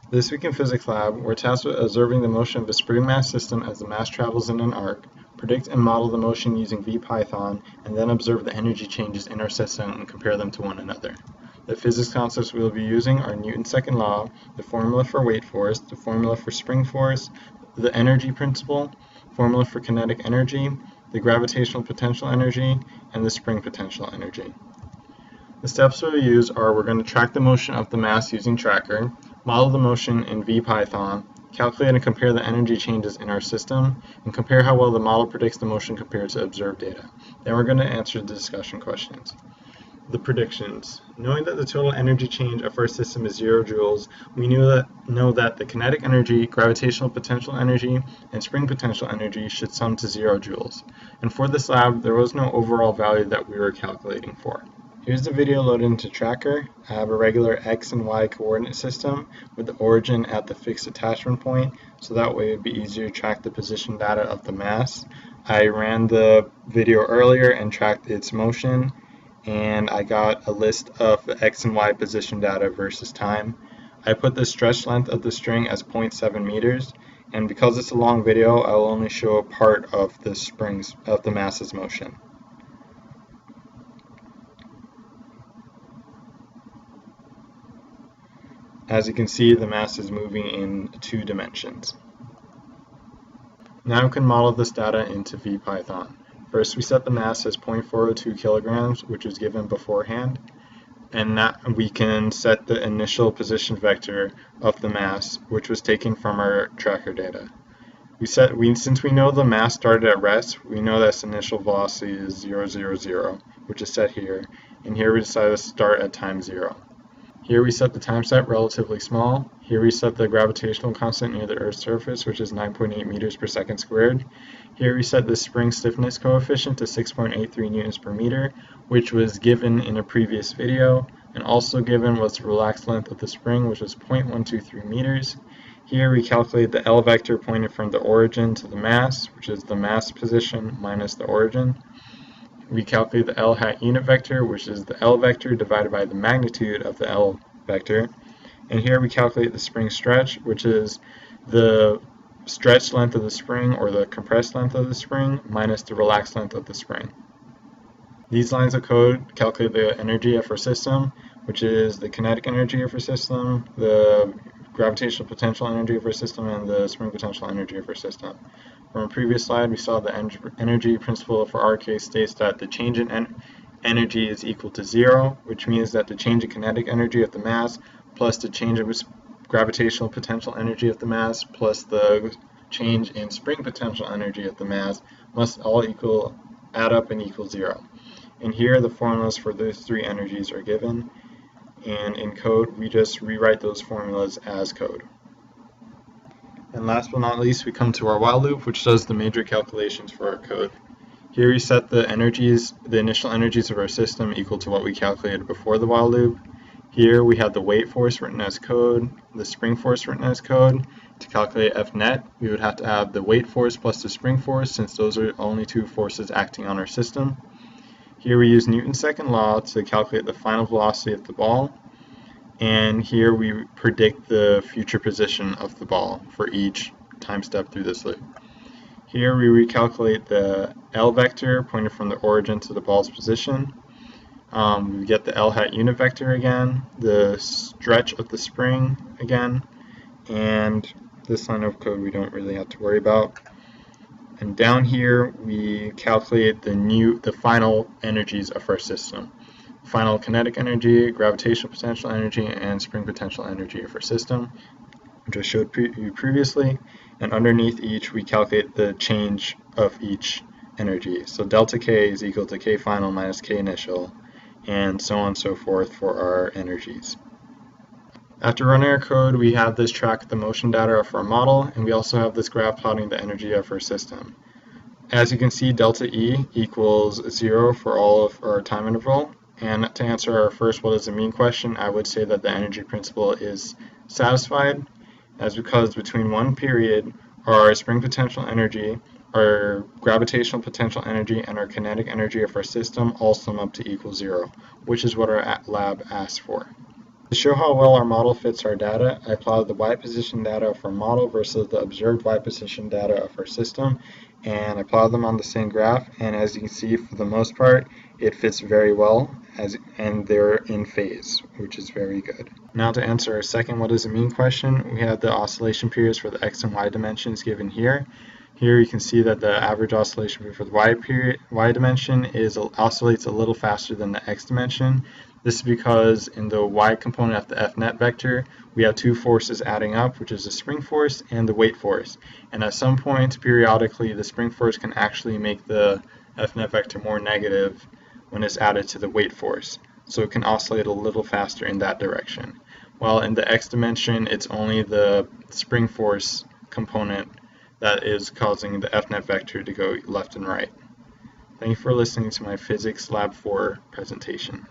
This week in Physics Lab, we're tasked with observing the motion of a spring mass system as the mass travels in an arc, predict and model the motion using VPython, and then observe the energy changes in our system and compare them to one another. The physics concepts we will be using are Newton's second law, the formula for weight force, the formula for spring force, the energy principle, formula for kinetic energy, the gravitational potential energy, and the spring potential energy. The steps we'll use are we're going to track the motion of the mass using Tracker, model the motion in VPython, calculate and compare the energy changes in our system, and compare how well the model predicts the motion compared to observed data. Then we're going to answer the discussion questions. The predictions. Knowing that the total energy change of our system is 0 joules, we know that the kinetic energy, gravitational potential energy, and spring potential energy should sum to 0 joules. And for this lab, there was no overall value that we were calculating for. Here's the video loaded into Tracker. I have a regular X and Y coordinate system with the origin at the fixed attachment point, so that way it would be easier to track the position data of the mass. I ran the video earlier and tracked its motion, and I got a list of the X and Y position data versus time. I put the stretch length of the string as 0.7 meters, and because it's a long video, I will only show a part of the mass's motion. As you can see, the mass is moving in 2 dimensions. Now we can model this data into VPython. First, we set the mass as 0.402 kilograms, which was given beforehand, and we can set the initial position vector of the mass, which was taken from our Tracker data. Since we know the mass started at rest, we know that its initial velocity is 0, 0, 0, which is set here, and here we decided to start at time 0. Here we set the time step relatively small. Here we set the gravitational constant near the Earth's surface, which is 9.8 meters per second squared. Here we set the spring stiffness coefficient to 6.83 newtons per meter, which was given in a previous video, and also given was the relaxed length of the spring, which was 0.123 meters. Here we calculate the L vector pointed from the origin to the mass, which is the mass position minus the origin. We calculate the L hat unit vector, which is the L vector divided by the magnitude of the L vector. And here we calculate the spring stretch, which is the stretched length of the spring or the compressed length of the spring minus the relaxed length of the spring. These lines of code calculate the energy of our system, which is the kinetic energy of our system, the gravitational potential energy of our system, and the spring potential energy of our system. From a previous slide, we saw the energy principle for our case states that the change in energy is equal to 0, which means that the change in kinetic energy of the mass plus the change in gravitational potential energy of the mass plus the change in spring potential energy of the mass must all add up and equal 0. And here the formulas for those 3 energies are given, and in code we just rewrite those formulas as code. And last but not least, we come to our while loop, which does the major calculations for our code. Here we set the initial energies of our system equal to what we calculated before the while loop. Here we have the weight force written as code, the spring force written as code. To calculate F net, we would have to have the weight force plus the spring force, since those are only 2 forces acting on our system. Here we use Newton's second law to calculate the final velocity of the ball. And here we predict the future position of the ball for each time step through this loop. Here we recalculate the L vector pointed from the origin to the ball's position. We get the L hat unit vector again, the stretch of the spring again, and this line of code we don't really have to worry about. And down here we calculate the final energies of our system. Final kinetic energy, gravitational potential energy, and spring potential energy of our system, which I showed you previously. And underneath each, we calculate the change of each energy. So delta K is equal to K final minus K initial, and so on and so forth for our energies. After running our code, we have this track the motion data of our model, and we also have this graph plotting the energy of our system. As you can see, delta E equals 0 for all of our time interval. And to answer our first what does it mean question, I would say that the energy principle is satisfied, as because between one period our spring potential energy, our gravitational potential energy, and our kinetic energy of our system all sum up to equal 0, which is what our lab asked for. To show how well our model fits our data, I plotted the y-position data of our model versus the observed y-position data of our system, and I plotted them on the same graph, and as you can see, for the most part, it fits very well, and they're in phase, which is very good. Now to answer our second what does it mean question, we have the oscillation periods for the x and y dimensions given here. Here you can see that the average oscillation period for the y dimension oscillates a little faster than the x dimension. This is because in the y component of the F-net vector, we have two forces adding up, which is the spring force and the weight force. And at some point, periodically, the spring force can actually make the F-net vector more negative when it's added to the weight force. So it can oscillate a little faster in that direction. While in the x dimension, it's only the spring force component that is causing the F-net vector to go left and right. Thank you for listening to my Physics Lab 4 presentation.